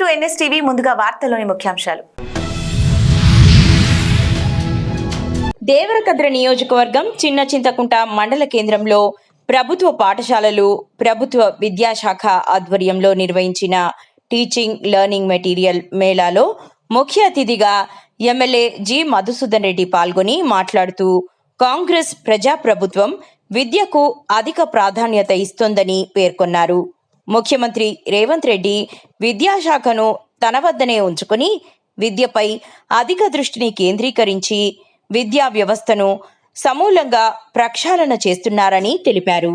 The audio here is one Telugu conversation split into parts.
To NSTV. ముందుగా వార్తల్లోని ముఖ్యాంశాలు. దేవరకద్ర నియోజకవర్గం చిన్న చింతకుంట మండల కేంద్రంలో ప్రభుత్వ పాఠశాలలు ప్రభుత్వ విద్యాశాఖ ఆధ్వర్యంలో నిర్వహించిన టీచింగ్ లెర్నింగ్ మెటీరియల్ మేళాలో ముఖ్య అతిథిగా ఎమ్మెల్యే జి మధుసూదన్ రెడ్డి పాల్గొని మాట్లాడుతూ కాంగ్రెస్ ప్రజాప్రభుత్వం విద్యకు అధిక ప్రాధాన్యత ఇస్తోందని పేర్కొన్నారు. ముఖ్యమంత్రి రేవంత్ రెడ్డి విద్యాశాఖను తన వద్దనే ఉంచుకుని విద్యపై అధిక దృష్టిని కేంద్రీకరించి విద్యా వ్యవస్థను సమూలంగా ప్రక్షాళన చేస్తున్నారని తెలిపారు.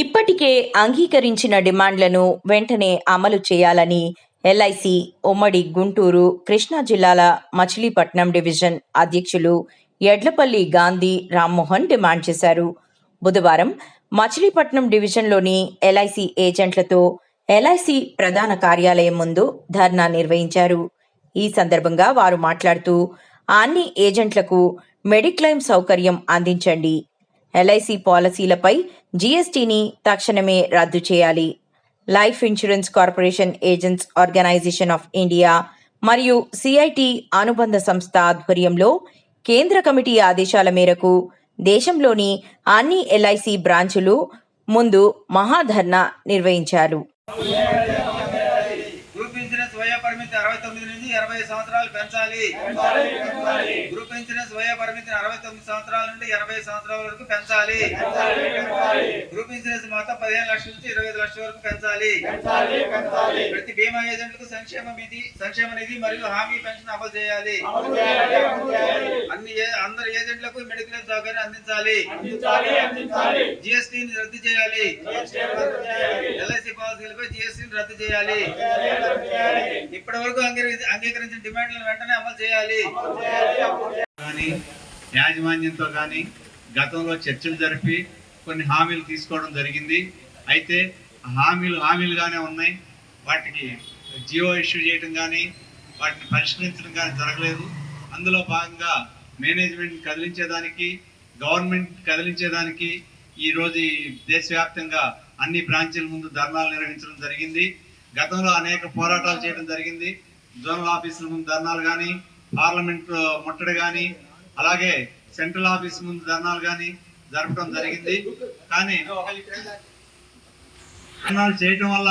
ఇప్పటికే అంగీకరించిన డిమాండ్లను వెంటనే అమలు చేయాలని LIC ఉమ్మడి గుంటూరు, కృష్ణా జిల్లాల మచిలీపట్నం డివిజన్ అధ్యక్షులు ఎడ్లపల్లి గాంధీ రామ్మోహన్ డిమాండ్ చేశారు. బుధవారం మచిలీపట్నం డివిజన్లోని LIC ఏజెంట్లతో LIC ప్రధాన కార్యాలయం ముందు ధర్నా నిర్వహించారు. ఈ సందర్భంగా వారు మాట్లాడుతూ అన్ని ఏజెంట్లకు మెడిక్లెయిమ్ సౌకర్యం అందించండి, LIC పాలసీలపై GSTని తక్షణమే రద్దు చేయాలి, life insurance corporation agents organisation of India మరియు CIT అనుబంధ సంస్థ ఆధ్వర్యంలో కేంద్ర కమిటీ ఆదేశాల మేరకు దేశంలోని అన్ని LIC బ్రాంచులు ముందు మహాధర్నా నిర్వహించారు. గ్రూప్ ఇన్సూరెన్స్ వయో పరిమితి 69 నుంచి 80 సంవత్సరాలు పెంచాలి. గ్రూప్ ఇన్సూరెన్స్ వయో పరిమితిని 69 సంవత్సరాల నుండి 80 సంవత్సరాల వరకు పెంచాలి. గ్రూప్ ఇన్సూరెన్స్ మొత్తం 15 లక్షల నుంచి 25 లక్షల వరకు పెంచాలి. ప్రతి బీమా ఏజెంట్లకు సంక్షేమ నిధి మరియు హామీ పెన్షన్ అమలు చేయాలి. అందరు ఏజెంట్లకు మెడిక్లెయిమ్ సౌకర్యం అందించాలి. GSTని రద్దు చేయాలి. LIC పాలసీలపై GSTని రద్దు చేయాలి. ఇప్పటి వరకు అంగీకరించిన డిమాండ్లను వెంటనే అమలు చేయాలి. యాజమాన్యంతో కానీ గతంలో చర్చలు జరిపి కొన్ని హామీలు తీసుకోవడం జరిగింది. అయితే హామీలుగానే ఉన్నాయి. వాటికి జియో ఇష్యూ చేయడం కానీ వాటిని పరిష్కరించడం కానీ జరగలేదు. అందులో భాగంగా మేనేజ్మెంట్ కదిలించేదానికి, గవర్నమెంట్ కదిలించేదానికి ఈరోజు దేశవ్యాప్తంగా అన్ని బ్రాంచీల ముందు ధర్నాలు నిర్వహించడం జరిగింది. గతంలో అనేక పోరాటాలు చేయడం జరిగింది. జోనల్ ఆఫీసుల ముందు ధర్నాలు కానీ, పార్లమెంట్ ముట్టడి కానీ, అలాగే సెంట్రల్ ఆఫీస్ ముందు ధర్నాలు కానీ జరపడం జరిగింది. కానీ ధర్నాలు చేయడం వల్ల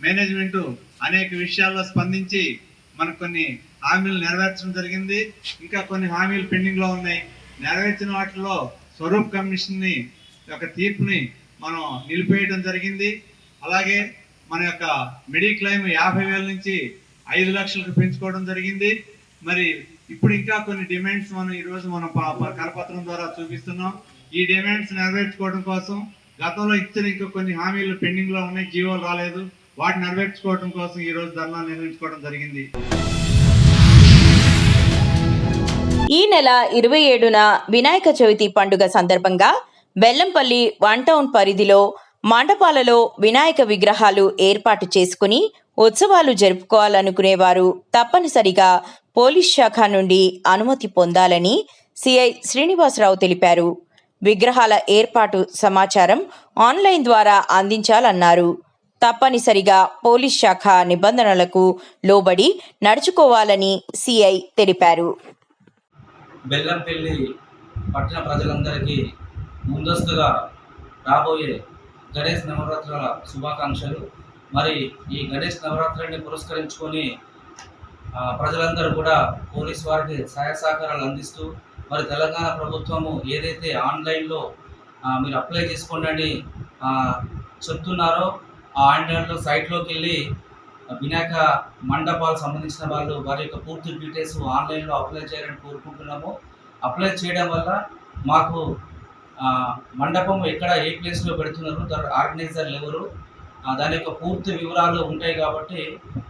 మేనేజ్మెంట్ అనేక విషయాల్లో స్పందించి మనకు కొన్ని హామీలు నెరవేర్చడం జరిగింది. ఇంకా కొన్ని హామీలు పెండింగ్ లో ఉన్నాయి. నెరవేర్చిన వాటిలో స్వరూప్ కమిషన్ యొక్క తీర్పుని మనం నిలిపేయడం జరిగింది. అలాగే మన యొక్క మెడిక్లెయిమ్ 50,000 నుంచి 5 లక్షలకు పెంచుకోవడం జరిగింది. మరి ఇప్పుడు ఇంకా కొన్ని డిమాండ్స్ మనం ఈరోజు మనం కరపత్రం ద్వారా చూపిస్తున్నాం. ఈ డిమాండ్స్ నెరవేర్చుకోవడం కోసం గతంలో ఇచ్చిన ఇంకా కొన్ని హామీలు పెండింగ్ లో ఉన్నాయి, జీవోలు రాలేదు. వాటిని నెరవేర్చుకోవడం కోసం ఈ రోజు ధర్నా నిర్వహించుకోవడం జరిగింది. ఈ నెల 27న వినాయక చవితి పండుగ సందర్భంగా బెల్లంపల్లి 1 టౌన్ పరిధిలో మండపాలలో వినాయక విగ్రహాలు ఏర్పాటు చేసుకుని ఉత్సవాలు జరుపుకోవాలనుకునేవారు తప్పనిసరిగా పోలీస్ శాఖ నుండి అనుమతి పొందాలని CI శ్రీనివాసరావు తెలిపారు. విగ్రహాల ఏర్పాటు సమాచారం ఆన్లైన్ ద్వారా అందించాలన్నారు. తప్పనిసరిగా పోలీస్ శాఖ నిబంధనలకు లోబడి నడుచుకోవాలని CI తెలిపారు. బెల్లంపల్లి పట్టణ ప్రజలందరికీ ముందస్తుగా రాబోయే గణేష్ నవరాత్రుల శుభాకాంక్షలు. మరి ఈ గణేష్ నవరాత్రులని పురస్కరించుకొని ప్రజలందరూ కూడా పోలీసు వారికి సహాయ సహకారాలు అందిస్తూ మరి తెలంగాణ ప్రభుత్వము ఏదైతే ఆన్లైన్లో మీరు అప్లై చేసుకోండి అని చెప్తున్నారో ఆ ఆన్లైన్లో సైట్లోకి వెళ్ళి వినాయక మండపాలకు సంబంధించిన వాళ్ళు వారి యొక్క పూర్తి డీటెయిల్స్ ఆన్లైన్లో అప్లై చేయాలని కోరుకుంటున్నాము. అప్లై చేయడం వల్ల మాకు మండపం ఎక్కడ ఏ ప్లేస్లో పెడుతున్నారు, దాని ఆర్గనైజర్లు ఎవరు, దాని యొక్క పూర్తి వివరాలు ఉంటాయి. కాబట్టి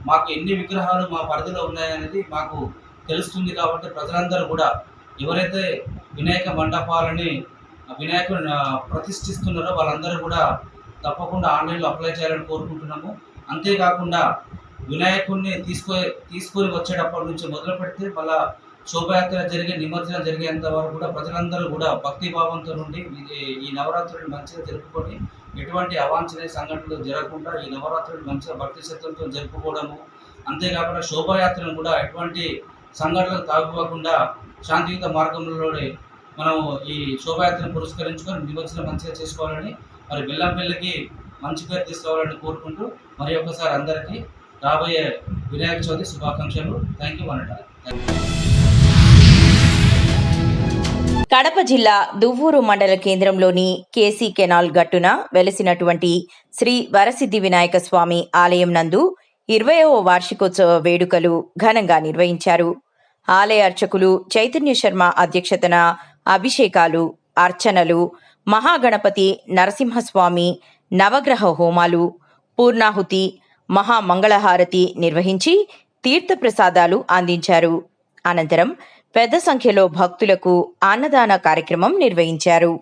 మాకు ఎన్ని విగ్రహాలు మా పరిధిలో ఉన్నాయనేది మాకు తెలుస్తుంది. కాబట్టి ప్రజలందరూ కూడా ఎవరైతే వినాయక మండపాలని వినాయకుడిని ప్రతిష్ఠిస్తున్నారో వాళ్ళందరూ కూడా తప్పకుండా ఆన్లైన్లో అప్లై చేయాలని కోరుకుంటున్నాము. అంతేకాకుండా వినాయకుడిని తీసుకొని వచ్చేటప్పటి నుంచి మొదలు పెడితే మళ్ళా శోభయాత్ర జరిగే నిమజ్జనం జరిగేంత వరకు కూడా ప్రజలందరూ కూడా భక్తిభావంతో నుండి ఈ నవరాత్రులను మంచిగా జరుపుకొని ఎటువంటి అవాంఛనీయ సంఘటనలు జరగకుండా ఈ నవరాత్రులు మంచిగా భక్తి శ్రద్ధలతో జరుపుకోవడము, అంతేకాకుండా శోభాయాత్రను కూడా ఎటువంటి సంఘటనలు తాగిపోకుండా శాంతియుత మార్గంలోనే మనము ఈ శోభాయాత్రను పురస్కరించుకొని నిమజ్జనం మంచిగా చేసుకోవాలని, మరి బెల్లంపల్లికి మంచి పేరు తీసుకోవాలని కోరుకుంటూ మరి ఒక్కసారి అందరికీ రాబోయే వినాయక చవితి శుభాకాంక్షలు. Thank you అనట. కడప జిల్లా దువ్వూరు మండల కేంద్రంలోని కేసీ కెనాల్ గట్టున వెలసినటువంటి శ్రీ వరసిద్ధి వినాయక స్వామి ఆలయం నందు 20వ వార్షికోత్సవ వేడుకలు ఘనంగా నిర్వహించారు. ఆలయ అర్చకులు చైతన్య శర్మ అధ్యక్షతన అభిషేకాలు, అర్చనలు, మహాగణపతి నరసింహస్వామి నవగ్రహ హోమాలు, పూర్ణాహుతి, మహామంగళహారతి నిర్వహించి తీర్థప్రసాదాలు అందించారు. అనంతరం పెద్ద సంఖ్యలో భక్తులకు అన్నదాన కార్యక్రమం నిర్వహించారు.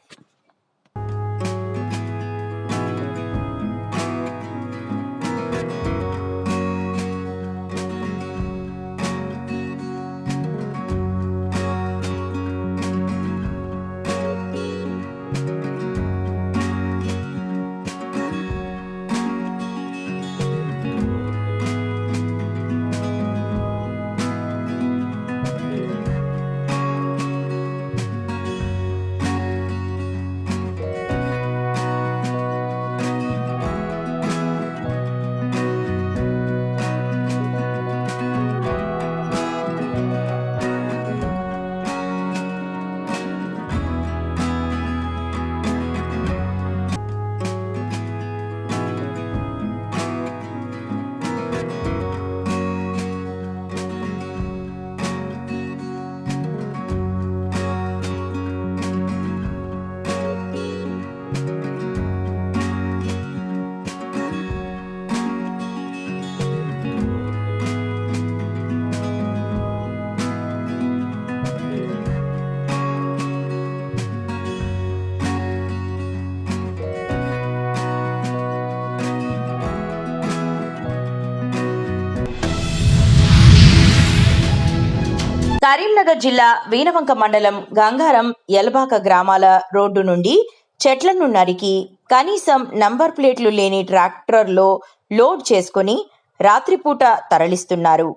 కరీంనగర్ జిల్లా వీణవంక మండలం గంగారం యలబాక గ్రామాల రోడ్డు నుండి చెట్లను నరికి కనీసం నంబర్ ప్లేట్లు లేని ట్రాక్టర్లో లోడ్ చేసుకుని రాత్రిపూట తరలిస్తున్నారు.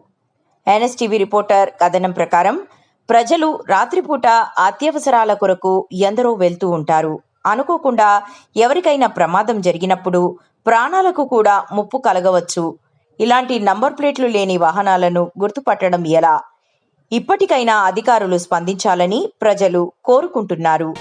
ఎన్ఎస్టీవీ రిపోర్టర్ కథనం ప్రకారం ప్రజలు రాత్రిపూట అత్యవసరాల కొరకు ఎందరో వెళ్తూ ఉంటారు. అనుకోకుండా ఎవరికైనా ప్రమాదం జరిగినప్పుడు ప్రాణాలకు కూడా ముప్పు కలగవచ్చు. ఇలాంటి నంబర్ ప్లేట్లు లేని వాహనాలను గుర్తుపట్టడం ఎలా? ఇప్పటికైనా అధికారులు స్పందించాలని ప్రజలు కోరుకుంటున్నారు.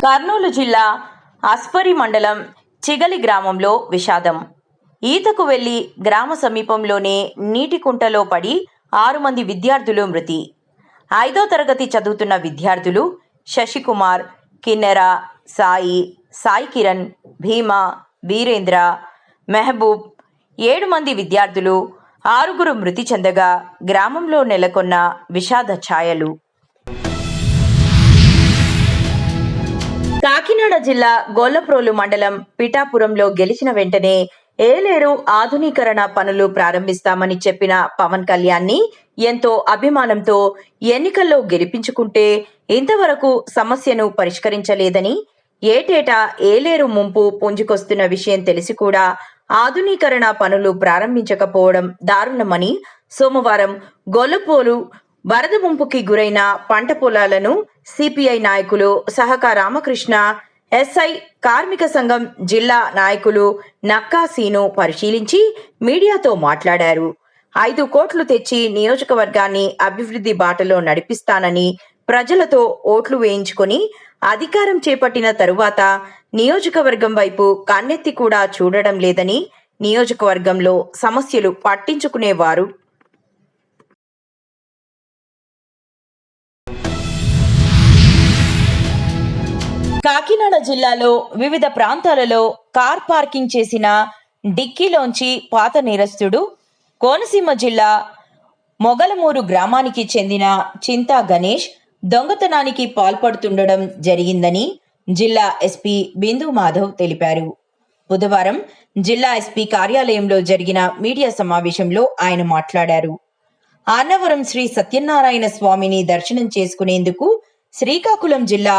కర్నూలు జిల్లా అస్పరి మండలం చిగలి గ్రామంలో విషాదం. ఈతకు వెళ్లి గ్రామ సమీపంలోనే నీటి కుంటలో పడి 6 మంది విద్యార్థులు మృతి. 5వ తరగతి చదువుతున్న విద్యార్థులు శశికుమార్, కిన్నెర, సాయి కిరణ్, భీమా, వీరేంద్ర, మెహబూబ్ 7 మంది విద్యార్థులు 6గురు మృతి చెందగా గ్రామంలో నెలకొన్న విషాద ఛాయలు. కాకినాడ జిల్లా గొల్లప్రోలు మండలం పిఠాపురంలో గెలిచిన వెంటనే ఏలేరు ఆధునీకరణ పనులు ప్రారంభిస్తామని చెప్పిన పవన్ కళ్యాణ్ ని ఎంతో అభిమానంతో ఎన్నికల్లో గెలిపించుకుంటే ఇంతవరకు సమస్యను పరిష్కరించలేదని, ఏటేటా ఏలేరు ముంపు పుంజుకొస్తున్న విషయం తెలిసి కూడా ఆధునీకరణ పనులు ప్రారంభించకపోవడం దారుణమని సోమవారం గొల్లప్రోలు వరద ముంపుకి గురైన పంట పొలాలను సిపిఐ నాయకులు సహకా రామకృష్ణ, ఎస్ఐ, కార్మిక సంఘం జిల్లా నాయకులు నక్కా సీను పరిశీలించి మీడియాతో మాట్లాడారు. 5 కోట్లు తెచ్చి నియోజకవర్గాన్ని అభివృద్ధి బాటలో నడిపిస్తానని ప్రజలతో ఓట్లు వేయించుకొని అధికారం చేపట్టిన తరువాత నియోజకవర్గం వైపు కన్నెత్తి కూడా చూడడం లేదని, నియోజకవర్గంలో సమస్యలు పట్టించుకునేవారు కాకినాడ జిల్లాలో వివిధ ప్రాంతాలలో కార్ పార్కింగ్ చేసిన డిక్కీలోంచి పాత నేరస్తుడు కోనసీమ జిల్లా మొగలమూరు గ్రామానికి చెందిన చింతా గణేష్ దొంగతనానికి పాల్పడుతుండడం జరిగిందని జిల్లా ఎస్పీ బిందు మాధవ్ తెలిపారు. బుధవారం జిల్లా ఎస్పీ కార్యాలయంలో జరిగిన మీడియా సమావేశంలో ఆయన మాట్లాడారు. అన్నవరం శ్రీ సత్యనారాయణ స్వామిని దర్శనం చేసుకునేందుకు శ్రీకాకుళం జిల్లా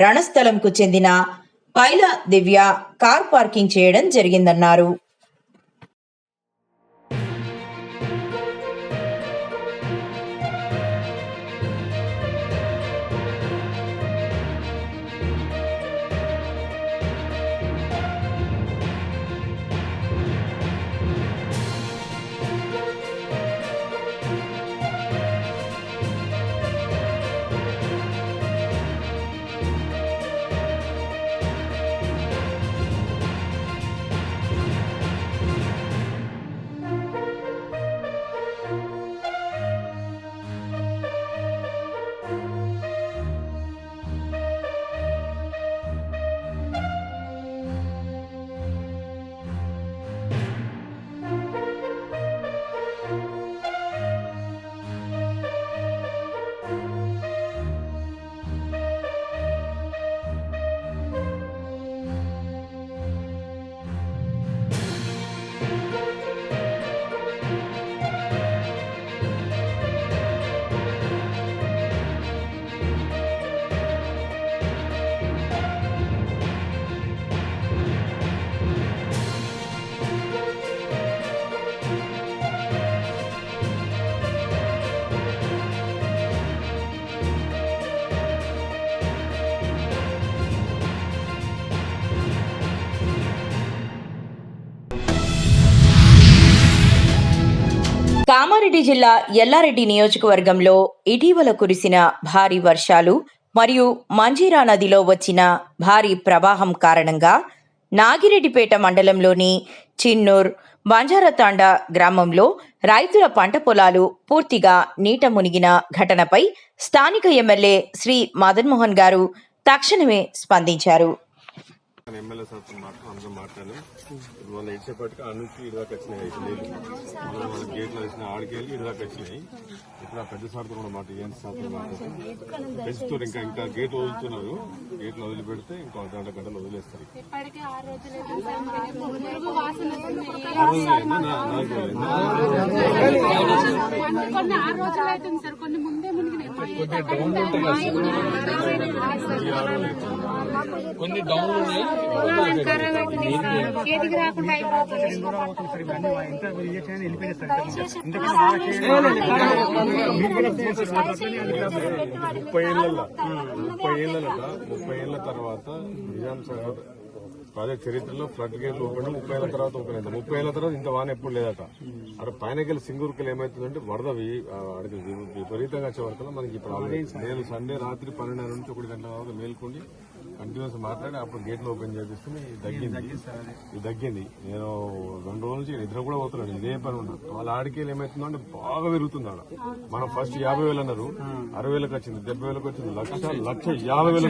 రణస్థలంకు చెందిన పైల దివ్య కార్ పార్కింగ్ చేయడం జరిగిందన్నారు. కామారెడ్డి జిల్లా ఎల్లారెడ్డి నియోజకవర్గంలో ఇటీవల కురిసిన భారీ వర్షాలు మరియు మంజీరా నదిలో వచ్చిన భారీ ప్రవాహం కారణంగా నాగిరెడ్డిపేట మండలంలోని చిన్నూర్, బంజారాతాండా గ్రామంలో రైతుల పంట పొలాలు పూర్తిగా నీట మునిగిన ఘటనపై స్థానిక ఎమ్మెల్యే శ్రీ మదన్ మోహన్ గారు తక్షణమే స్పందించారు. ఎమ్మెల్యే సార్తో అందరం మాట్లాడాను. ఇప్పుడు మన ఇచ్చేపటికి ఆ నుంచి ఇదిదాకా వచ్చినాయి నీళ్ళు, మన గేట్లో వచ్చిన ఆడికెళ్ళి ఇదిదాకా వచ్చినాయి. ఇప్పుడు ఆ పెద్ద సార్తో కూడా మాట ఏం సార్తో మాట్లాడుతూ పెంచుతారు. ఇంకా గేట్ వదులుతున్నారు. గేట్లు వదిలిపెడితే ఇంకో గంటలు వదిలేస్తారు. కొన్ని డౌన్లు ఉన్నాయి. చేతికి రాకుండా అయిపోతుంది. 30 ఏళ్ల తర్వాత నిజాం సాగర్ ప్రాజెక్ట్ చరిత్రలో ఫ్లడ్ గేట్లు ఓపెన్ 30 ఏళ్ల తర్వాత ఓపెన్ అయింది. 30 ఏళ్ల తర్వాత ఇంత వాన ఎప్పుడు లేదట. అక్కడ పైనకెళ్ళి సింగూరుకెళ్ళి ఏమవుతుందంటే వరద విపరీతంగా వచ్చే వరకు మనకి ఈ ప్రాబ్లం. నేను సండే రాత్రి 12:30 నుంచి 1 గంటల వరకు మేల్కొని కంటిన్యూస్ మాట్లాడి అప్పుడు గేట్లు ఓపెన్ చేపిస్తే ఇది తగ్గింది. నేను 2 రోజుల నుంచి నిద్ర కూడా పోతున్నాను. ఇదే పని ఉన్నాను. వాళ్ళ ఆడికేళ్ళు ఏమవుతుందో అంటే బాగా పెరుగుతుంది. ఆడ మనం ఫస్ట్ 50,000 అన్నారు, 60,000 వచ్చింది, 70,000 వచ్చింది, 1,50,000.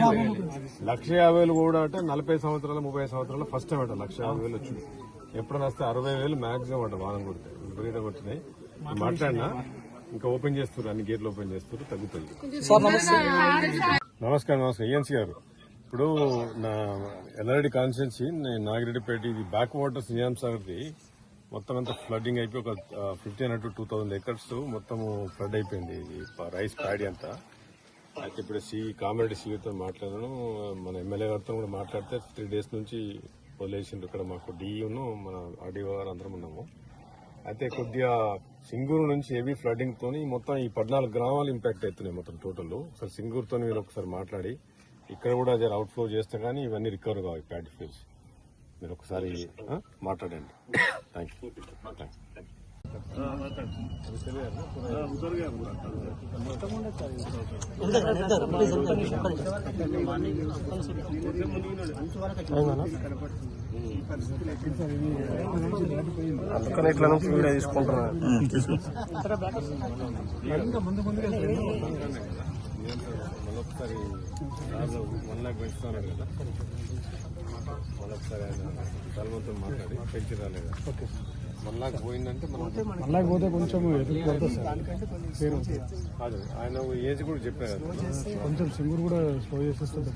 1,50,000 కూడా అంటే 40 సంవత్సరాలు 30 సంవత్సరాలు ఫస్ట్ టైం అట 1,50,000 వచ్చింది. ఎప్పుడైనా వస్తే 60,000 మాక్సిమం అట వానం కొడితే విపరీతంగా వచ్చినాయి. మాట్లాడినా ఇంకా ఓపెన్ చేస్తారు, అన్ని గేట్లు ఓపెన్ చేస్తారు, తగ్గుతుంది. నమస్కారం. ఏఎన్సీ గారు ఇప్పుడు నా ఎల్లారెడ్డి కాన్స్టిట్యున్సీ నాగిరెడ్డిపేట ఇది బ్యాక్ వాటర్స్ నిజాం సాగర్ది మొత్తం అంతా ఫ్లడ్డింగ్ అయిపోయి ఒక 1500 to 2000 acres మొత్తం ఫ్లడ్ అయిపోయింది. ఇది రైస్ ప్యాడీ అంతా. అయితే ఇప్పుడు కామారెడ్డి సీతో మాట్లాడాను, మన ఎమ్మెల్యే గారితో కూడా మాట్లాడితే 3 days నుంచి వదిలేసిండ్రు. ఇక్కడ మాకు డిఈను మన ఆర్డీఓ గారు అందరం ఉన్నాము. అయితే కొద్దిగా సింగూరు నుంచి హెవీ ఫ్లడ్డింగ్ తోని మొత్తం ఈ 14 గ్రామాలు ఇంపాక్ట్ అవుతున్నాయి మొత్తం టోటల్. ఒకసారి సింగూరుతో మీరు ఒకసారి మాట్లాడి ఇక్కడ కూడా జర అవుట్ ఫ్లో చేస్తే కానీ ఇవన్నీ రికవర్ కావాలి. ప్యాడీ ఫీల్డ్స్ మీరు ఒకసారి మాట్లాడండి. Thank you. అందుకని ఇట్లా నుంచి వీడియో తీసుకుంటున్నాను. మళ్ళొకసారి 1 lakh పెంచుతాను కదా, మళ్ళొకసారి ఆయన తలవంతో మాట్లాడి పెంచి రాలేదు. 1 lakh పోయిందంటే మనం పోతే కొంచెం కాదు, ఆయన ఏజ్ కూడా చెప్పారు కదా, కొంచెం సింగూరు కూడా స్లో చేసేస్తుంది.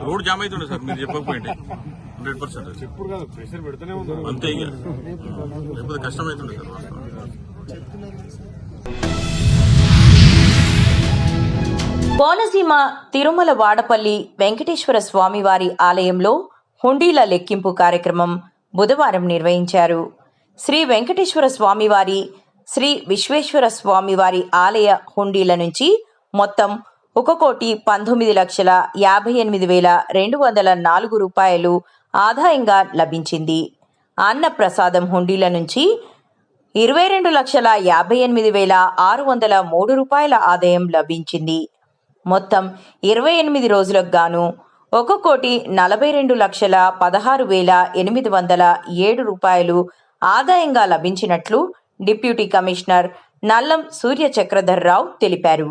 రోడ్ జామ్ అవుతుండే సార్, మీరు చెప్పకపోయింటే 100% చెప్పుడు కాదు, ప్రెషర్ పెడుతూనే ఉన్నాం అంతే. ఇక లేకపోతే కష్టం అవుతుండే సార్. కోనసీమ తిరుమల వాడపల్లి వెంకటేశ్వర స్వామివారి ఆలయంలో హుండీల లెక్కింపు కార్యక్రమం బుధవారం నిర్వహించారు. శ్రీ వెంకటేశ్వర స్వామివారి, శ్రీ విశ్వేశ్వర స్వామివారి ఆలయ హుండీల నుంచి మొత్తం 1,19,58,204 రూపాయలు ఆదాయంగా లభించింది. అన్న ప్రసాదం హుండీల నుంచి 22,58,603 రూపాయల ఆదాయం లభించింది. మొత్తం 28 రోజులకు గాను 1,42,16,807 రూపాయలు ఆదాయంగా లభించినట్లు డిప్యూటీ కమిషనర్ నల్లం సూర్య చక్రధర్రావు తెలిపారు.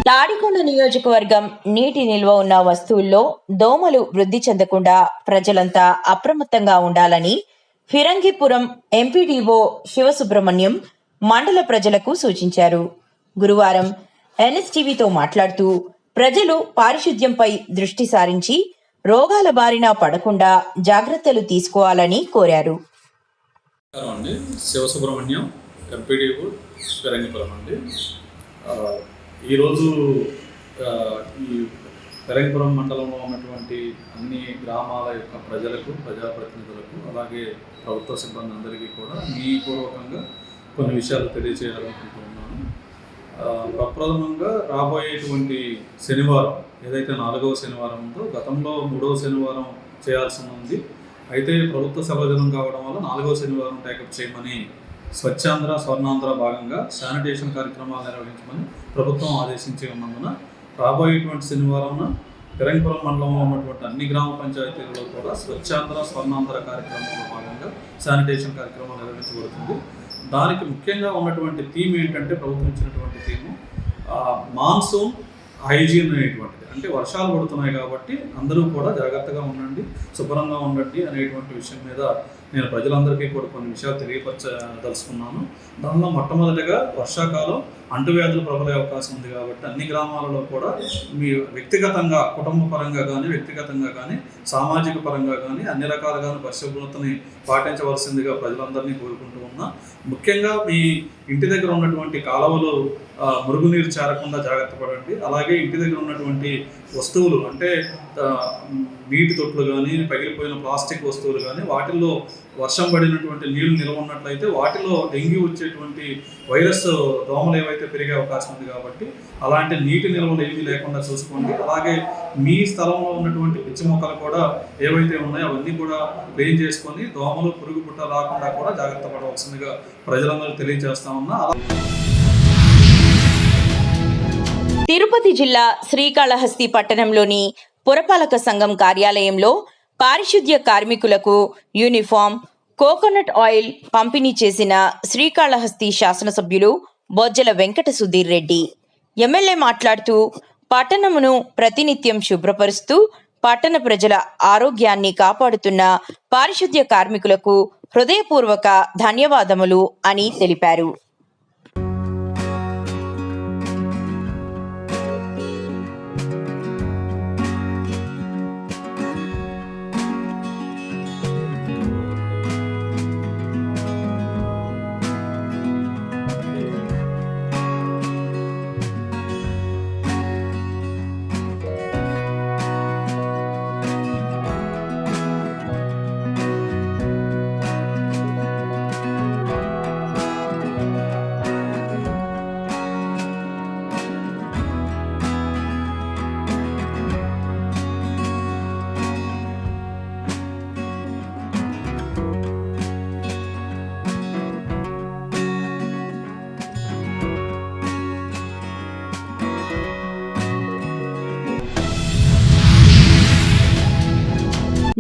తాడికొండ నియోజకవర్గం నీటి నిల్వ ఉన్న వస్తువుల్లో దోమలు వృద్ధి చెందకుండా ప్రజలంతా అప్రమత్తంగా ఉండాలని ఫిరంగిపురం ఎంపీడీఓ శివసుబ్రహ్మణ్యం మండల ప్రజలకు సూచించారు. గురువారం ఎన్ఎస్టీవీతో మాట్లాడుతూ ప్రజలు పారిశుద్ధ్యంపై దృష్టి సారించి రోగాల బారిన పడకుండా జాగ్రత్తలు తీసుకోవాలని కోరారు. శివసుబ్రహ్మణ్యం ఎంపీడీఓ ఫిరంగిపురం అండి. ఈరోజు ఈ ఫిరంగిపురం మండలంలో ఉన్నటువంటి అన్ని గ్రామాల యొక్క ప్రజలకు, ప్రజాప్రతినిధులకు, అలాగే ప్రభుత్వ సిబ్బంది అందరికీ కూడా మీ పూర్వకంగా కొన్ని విషయాలు తెలియజేయాలనుకుంటున్నాను. ప్రప్రథమంగా రాబోయేటువంటి శనివారం ఏదైతే 4వ శనివారం ఉందో, గతంలో 3వ శనివారం చేయాల్సి ఉంది. అయితే ప్రభుత్వ సెలవు దినం కావడం వల్ల 4వ శనివారం టేకప్ చేయమని స్వచ్ఛాంధ్ర, స్వర్ణాంధ్ర భాగంగా శానిటేషన్ కార్యక్రమాలు నిర్వహించమని ప్రభుత్వం ఆదేశించి ఉన్నందున రాబోయేటువంటి శనివారం ఫిరంగిపురం మండలంలో ఉన్నటువంటి అన్ని గ్రామ పంచాయతీలలో కూడా స్వచ్ఛాంధ్ర, స్వర్ణాంధ్ర కార్యక్రమంలో భాగంగా శానిటేషన్ కార్యక్రమాలు నిర్వహించబడుతుంది. దానికి ముఖ్యంగా ఉన్నటువంటి థీమ్ ఏంటంటే, ప్రభుత్వం ఇచ్చినటువంటి థీము మాన్సూన్ హైజీన్ అనేటువంటిది. అంటే వర్షాలు పడుతున్నాయి కాబట్టి అందరూ కూడా జాగ్రత్తగా ఉండండి, శుభ్రంగా ఉండండి అనేటువంటి విషయం మీద నేను ప్రజలందరికీ కూడా కొన్ని విషయాలు తెలియపరచదలుచుకున్నాను. దానిలో మొట్టమొదటిగా వర్షాకాలం అంటువ్యాధులు ప్రబలే అవకాశం ఉంది కాబట్టి అన్ని గ్రామాలలో కూడా మీ వ్యక్తిగతంగా కుటుంబ పరంగా కానీ వ్యక్తిగతంగా కానీ సామాజిక పరంగా కానీ అన్ని రకాలుగాను పరిశుభ్రతని పాటించవలసిందిగా ప్రజలందరినీ కోరుకుంటూ ఉన్నా. ముఖ్యంగా మీ ఇంటి దగ్గర ఉన్నటువంటి కాలువలు మురుగునీరు చేరకుండా జాగ్రత్త పడండి. అలాగే ఇంటి దగ్గర ఉన్నటువంటి వస్తువులు అంటే నీటి తొట్లు కానీ పగిలిపోయిన ప్లాస్టిక్ వస్తువులు కానీ వాటిల్లో వర్షం పడినటువంటి నీళ్లు నిల్వ ఉన్నట్లయితే వాటిలో డెంగ్యూ వచ్చేటువంటి వైరస్ దోమలు ఏవైతే పెరిగే అవకాశం ఉంది కాబట్టి అలాంటి నీటి నిల్వలు ఏమీ లేకుండా చూసుకోండి. అలాగే మీ స్థలంలో ఉన్నటువంటి పిచ్చి మొక్కలు కూడా ఏవైతే ఉన్నాయో అవన్నీ కూడా క్లీన్ చేసుకొని దోమలు పురుగు పుట్ట రాకుండా కూడా జాగ్రత్త పడవలసిందిగా ప్రజలందరూ తెలియజేస్తా ఉన్నా. తిరుపతి జిల్లా శ్రీకాళహస్తి పట్టణంలోని పురపాలక సంఘం కార్యాలయంలో పారిశుద్ధ్య కార్మికులకు యూనిఫామ్, కోకోనట్ ఆయిల్ పంపిణీ చేసిన శ్రీకాళహస్తి శాసనసభ్యులు బొజ్జల వెంకట సుధీర్ రెడ్డి. ఎమ్మెల్యే మాట్లాడుతూ పట్టణమును ప్రతినిత్యం శుభ్రపరుస్తూ పట్టణ ప్రజల ఆరోగ్యాన్ని కాపాడుతున్న పారిశుద్ధ్య కార్మికులకు హృదయపూర్వక ధన్యవాదములు అని తెలిపారు.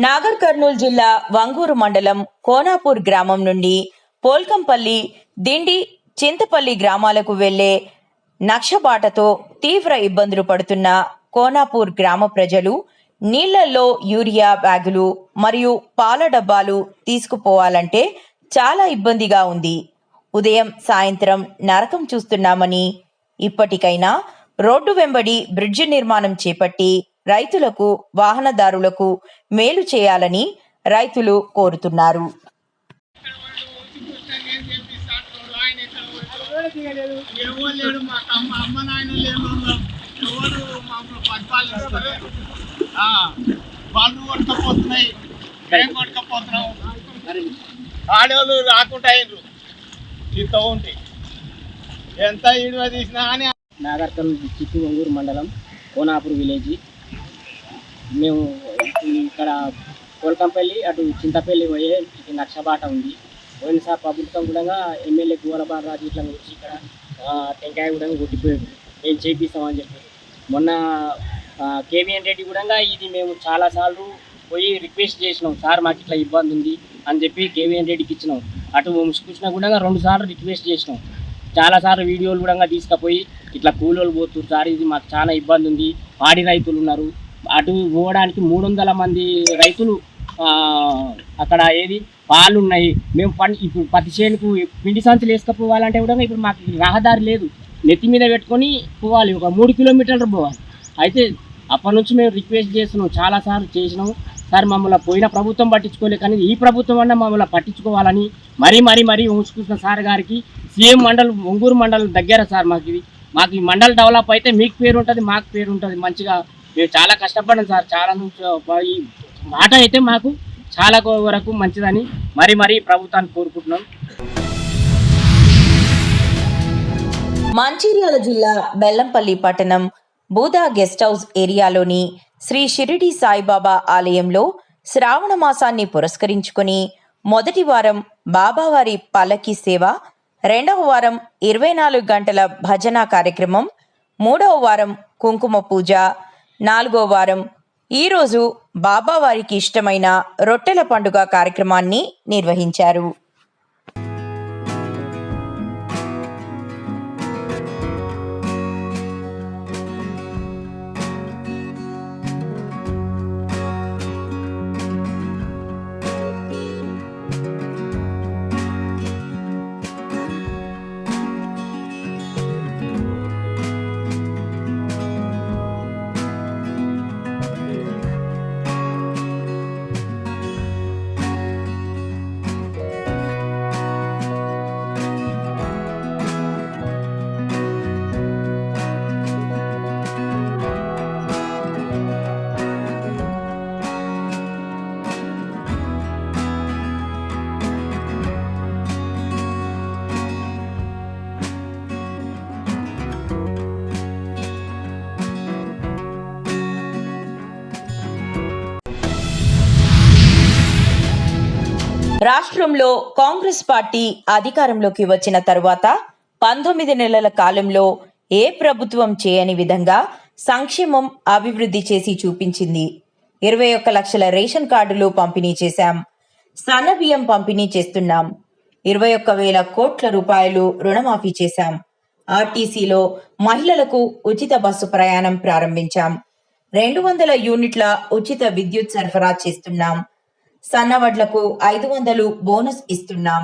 నాగర్ కర్నూలు జిల్లా వంగూరు మండలం కోనాపూర్ గ్రామం నుండి పోల్కంపల్లి, దిండి, చింతపల్లి గ్రామాలకు వెళ్లే నక్షబాటతో తీవ్ర ఇబ్బందులు పడుతున్న కోనాపూర్ గ్రామ ప్రజలు నీళ్లలో యూరియా బ్యాగులు మరియు పాల డబ్బాలు తీసుకుపోవాలంటే చాలా ఇబ్బందిగా ఉంది. ఉదయం సాయంత్రం నరకం చూస్తున్నామని, ఇప్పటికైనా రోడ్డు వెంబడి బ్రిడ్జి నిర్మాణం చేపట్టి రైతులకు, వాహనదారులకు మేలు చేయాలని రైతులు కోరుతున్నారు. ఆడవాళ్ళు రాకుండా ఇస్తూ ఉంటాయి ఎంత ఇడువ తీసినా కానీ. నాగర్ కర్నూలు డిస్ట్రిక్ట్ వంగూరు మండలం కోనాపూర్ విలేజ్. మేము ఇక్కడ కోల్కంపల్లి అటు చింతపల్లి పోయే నక్షబాట ఉంది. పోయినసారి ప్రభుత్వం కూడా ఎమ్మెల్యే గోలబాలరాజు ఇట్లా వచ్చి ఇక్కడ టెంకాయ కూడా కొట్టిపోయాడు, ఏం చేపిస్తామని చెప్పి. మొన్న కేవీఎన్ రెడ్డి కూడా ఇది మేము చాలాసార్లు పోయి రిక్వెస్ట్ చేసినాం, సార్ మాకు ఇట్లా ఇబ్బంది ఉంది అని చెప్పి కేవీఎన్ రెడ్డికి ఇచ్చినాం. అటు కృష్ణ కూడా 2 సార్లు రిక్వెస్ట్ చేసినాం. చాలాసార్లు వీడియోలు కూడా తీసుకుపోయి ఇట్లా కూలోళ్ళు పోతున్నారు సార్, ఇది మాకు చాలా ఇబ్బంది ఉంది, పాడి రైతులు ఉన్నారు, అటు పోవడానికి 300 మంది రైతులు అక్కడ ఏది పాలు ఉన్నాయి. మేము ఇప్పుడు పత్తి చేనుకు పిండి సంచులు వేసుకపోవాలంటే కూడా ఇప్పుడు మాకు రహదారి లేదు, నెత్తి మీద పెట్టుకొని పోవాలి, ఒక 3 కిలోమీటర్లు పోవాలి. అయితే అప్పటి నుంచి మేము రిక్వెస్ట్ చేస్తున్నాం, చాలాసార్లు చేసినాము. సార్ మమ్మల్ని పోయిన ప్రభుత్వం పట్టించుకోలే, కానీ ఈ ప్రభుత్వం అన్నా మమ్మల్ని పట్టించుకోవాలని మరీ ఉంచుకుంటున్న సార్ గారికి, సీఎం మండలం ఒంగూరు మండలం దగ్గర సార్ మాకు ఈ మండలం డెవలప్ అయితే మీకు పేరు ఉంటుంది, మాకు పేరు ఉంటుంది. మంచిగా మేము చాలా కష్టపడ్డాం సార్, చాలా నుంచి ఈ మాట అయితే మాకు చాలా వరకు మంచిదని మరీ ప్రభుత్వాన్ని కోరుకుంటున్నాం. మంచిర్యాల జిల్లా బెల్లంపల్లి పట్టణం బూదా గెస్ట్ హౌస్ ఏరియాలోని శ్రీ షిరిడి సాయిబాబా ఆలయంలో శ్రావణ మాసాన్ని పురస్కరించుకుని మొదటి వారం బాబావారి పల్లకి సేవ, 2వ వారం 24 గంటల భజన కార్యక్రమం, 3వ వారం కుంకుమ పూజ, 4వ వారం ఈరోజు బాబావారికి ఇష్టమైన రొట్టెల పండుగ కార్యక్రమాన్ని నిర్వహించారు. రాష్ట్రంలో కాంగ్రెస్ పార్టీ అధికారంలోకి వచ్చిన తరువాత 19 నెలల కాలంలో ఏ ప్రభుత్వం చేయని విధంగా సంక్షేమం అభివృద్ధి చేసి చూపించింది. 21 లక్షల రేషన్ కార్డులు పంపిణీ చేశాం. సన్న బియ్యం పంపిణీ చేస్తున్నాం. 21,000 కోట్ల రూపాయలు రుణమాఫీ చేశాం. ఆర్టీసీలో మహిళలకు ఉచిత బస్సు ప్రయాణం ప్రారంభించాం. 200 యూనిట్ల ఉచిత విద్యుత్ సరఫరా చేస్తున్నాం. సన్నవడ్లకు 500 బోనస్ ఇస్తున్నాం.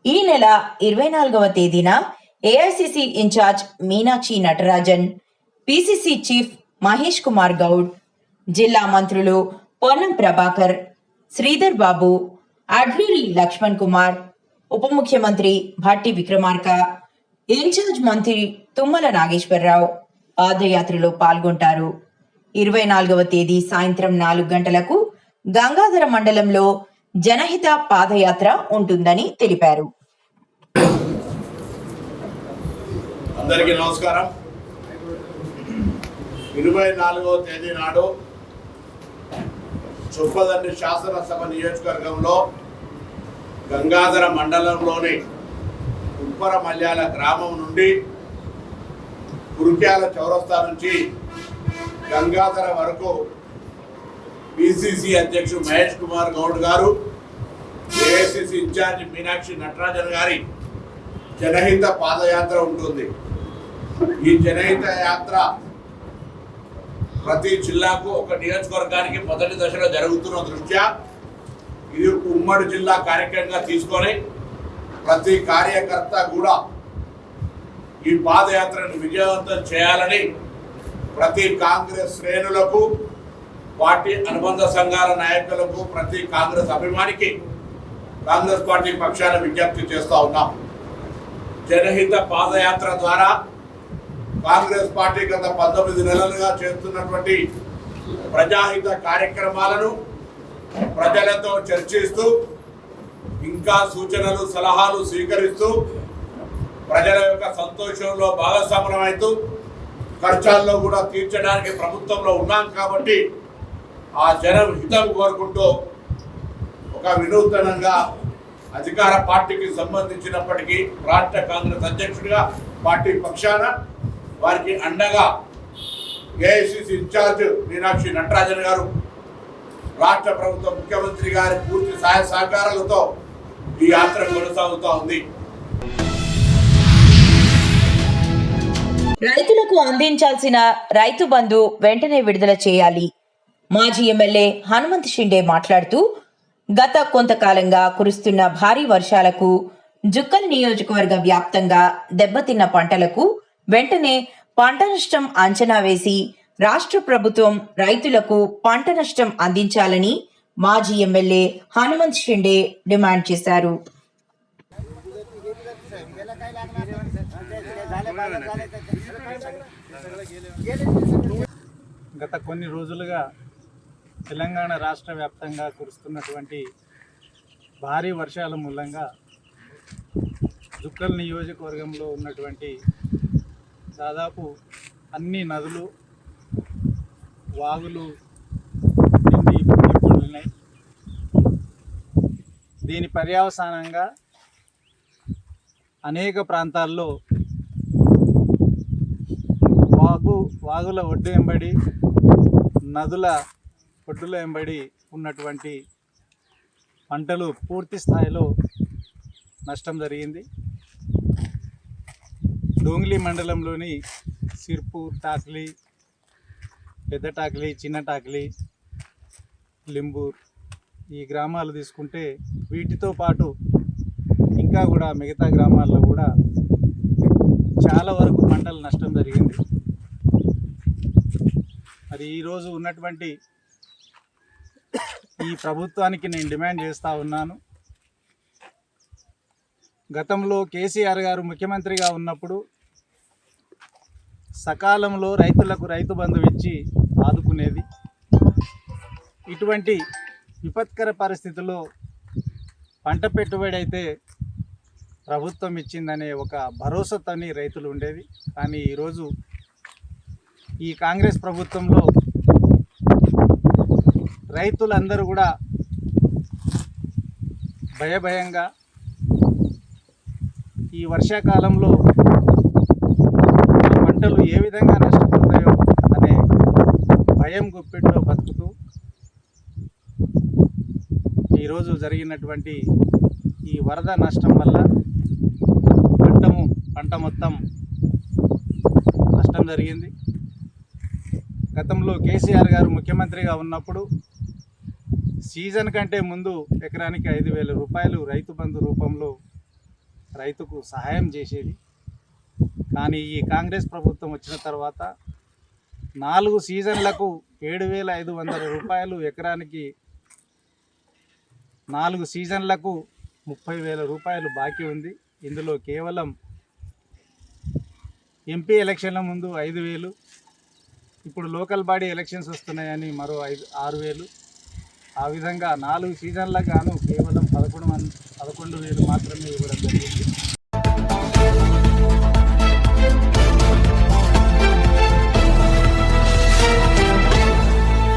ఈ నెల 24వ తేదీన AICC in charge Meenakshi Natarajan, PCC chief Mahesh Kumar Goud, జిల్లా మంత్రులు పొన్నం ప్రభాకర్, శ్రీధర్ బాబు, అడ్లూరి లక్ష్మణ్ కుమార్, ఉప ముఖ్యమంత్రి భట్టి విక్రమార్క, ఇన్ఛార్జ్ మంత్రి తుమ్మల నాగేశ్వరరావు పాదయాత్రలో పాల్గొంటారు. 24వ తేదీ సాయంత్రం 4 గంటలకు గంగాధర మండలంలో జనహిత పాదయాత్ర ఉంటుందని తెలిపారు. అందరికీ నమస్కారం. 24వ తేదీ నాడు చొప్పదండి శాసనసభ నియోజకవర్గంలో గంగాధర మండలంలోని ఉప్పర మల్యాల గ్రామం నుండి కురుక్యాల చౌరస్తా నుంచి గంగాధర వరకు పిసిసి అధ్యక్షుడు మహేష్ కుమార్ గౌడ్ గారు, ఏఐసిసి ఇన్ఛార్జి మీనాక్షి నటరాజన్ గారి జనహిత పాదయాత్ర ఉంటుంది. ఈ జనహిత యాత్ర ప్రతి జిల్లాకు ఒక నియోజకవర్గానికి మొదటి దశలో జరుగుతున్న దృష్ట్యా ఇది ఉమ్మడి జిల్లా కార్యక్రమంగా తీసుకొని ప్రతి కార్యకర్త కూడా ఈ పాదయాత్రను విజయవంతం చేయాలని ప్రతి కాంగ్రెస్ శ్రేణులకు, పార్టీ అనుబంధ సంఘాల నాయకులకు, ప్రతి కాంగ్రెస్ అభిమానికి కాంగ్రెస్ పార్టీ పక్షాన విజ్ఞప్తి చేస్తూ ఉన్నాం. జనహిత పాదయాత్ర ద్వారా కాంగ్రెస్ పార్టీ గత 19 నెలలుగా చేస్తున్నటువంటి ప్రజాహిత కార్యక్రమాలను ప్రజలతో చర్చిస్తూ, ఇంకా సూచనలు సలహాలు స్వీకరిస్తూ, ప్రజల యొక్క సంతోషంలో భాగస్వామ్యమవుతూ, ఖర్చాల్లో కూడా తీర్చడానికి ప్రభుత్వంలో ఉన్నాం కాబట్టి ఆ జనం హితం కోరుకుంటూ ఒక వినూతనంగా అధికార పార్టీకి సంబంధించినప్పటికీ రాష్ట్ర కాంగ్రెస్ అధ్యక్షుడిగా పార్టీ పక్షాన వారికి అండగా ఏఐసిసి ఇన్ఛార్జ్ మీనాక్షి నటరాజన్ గారు, రాష్ట్ర ప్రభుత్వ ముఖ్యమంత్రి గారి పూర్తి సహాయ సహకారాలతో ఈ యాత్ర కొనసాగుతూ ఉంది. రైతులకు అందించాల్సిన రైతు బంధు వెంటనే విడుదల చేయాలి. మాజీ ఎమ్మెల్యే హనుమంత్ షిండే మాట్లాడుతూ, గత కొంతకాలంగా కురుస్తున్న భారీ వర్షాలకు జుక్కల్ నియోజకవర్గ వ్యాప్తంగా దెబ్బతిన్న పంటలకు వెంటనే పంట నష్టం అంచనా వేసి రాష్ట్ర ప్రభుత్వం రైతులకు పంట నష్టం అందించాలని మాజీ ఎమ్మెల్యే హనుమంత్ షిండే డిమాండ్ చేశారు. గత కొన్ని రోజులుగా తెలంగాణ రాష్ట్ర వ్యాప్తంగా కురుస్తున్నటువంటి భారీ వర్షాల మూలంగా జుక్కల్ నియోజకవర్గంలో ఉన్నటువంటి దాదాపు అన్ని నదులు, వాగులు పొంగిపోతున్నాయి. దీని పర్యవసానంగా అనేక ప్రాంతాల్లో వాగుల ఒడ్డు వెంబడి, నదుల ఒడ్డుల వెంబడి ఉన్నటువంటి పంటలు పూర్తి స్థాయిలో నష్టం జరిగింది. డోంగ్లీ మండలంలోని సిర్పూర్, టాక్లీ, పెద్ద టాక్లీ, చిన్న టాక్లీ, లింబూర్ ఈ గ్రామాలు తీసుకుంటే వీటితో పాటు ఇంకా కూడా మిగతా గ్రామాల్లో కూడా చాలా వరకు పంటలు నష్టం జరిగింది. మరి ఈరోజు ఉన్నటువంటి ఈ ప్రభుత్వానికి నేను డిమాండ్ చేస్తూ ఉన్నాను. గతంలో కేసీఆర్ గారు ముఖ్యమంత్రిగా ఉన్నప్పుడు సకాలంలో రైతులకు రైతు బంధు ఇచ్చి ఆదుకునేది. ఇటువంటి విపత్కర పరిస్థితుల్లో పంట పెట్టుబడి అయితే ప్రభుత్వం ఇచ్చిందనే ఒక భరోసాతోని రైతులు ఉండేది. కానీ ఈరోజు ఈ కాంగ్రెస్ ప్రభుత్వంలో రైతులందరూ కూడా భయంగా ఈ వర్షాకాలంలో పంటలు ఏ విధంగా నష్టపోతాయో అనే భయం గుప్పెట్లో బతుకుతూ ఈరోజు జరిగినటువంటి ఈ వరద నష్టం వల్ల పంట మొత్తం నష్టం జరిగింది. గతంలో కేసీఆర్ గారు ముఖ్యమంత్రిగా ఉన్నప్పుడు సీజన్ కంటే ముందు ఎకరానికి 5,000 రూపాయలు రైతు బంధు రూపంలో రైతుకు సహాయం చేసేది. కానీ ఈ కాంగ్రెస్ ప్రభుత్వం వచ్చిన తర్వాత 4 సీజన్లకు 7,500 రూపాయలు ఎకరానికి, 4 సీజన్లకు 30,000 రూపాయలు బాకీ ఉంది. ఇందులో కేవలం ఎంపీ ఎలక్షన్ల ముందు 5,000, ఇప్పుడు లోకల్ బాడీ ఎలక్షన్స్ వస్తున్నాయని మరో 6,000, ఆ విధంగా 4 సీజన్లకు గాను కేవలం 11,000 మాత్రమే ఇవ్వడం జరిగింది.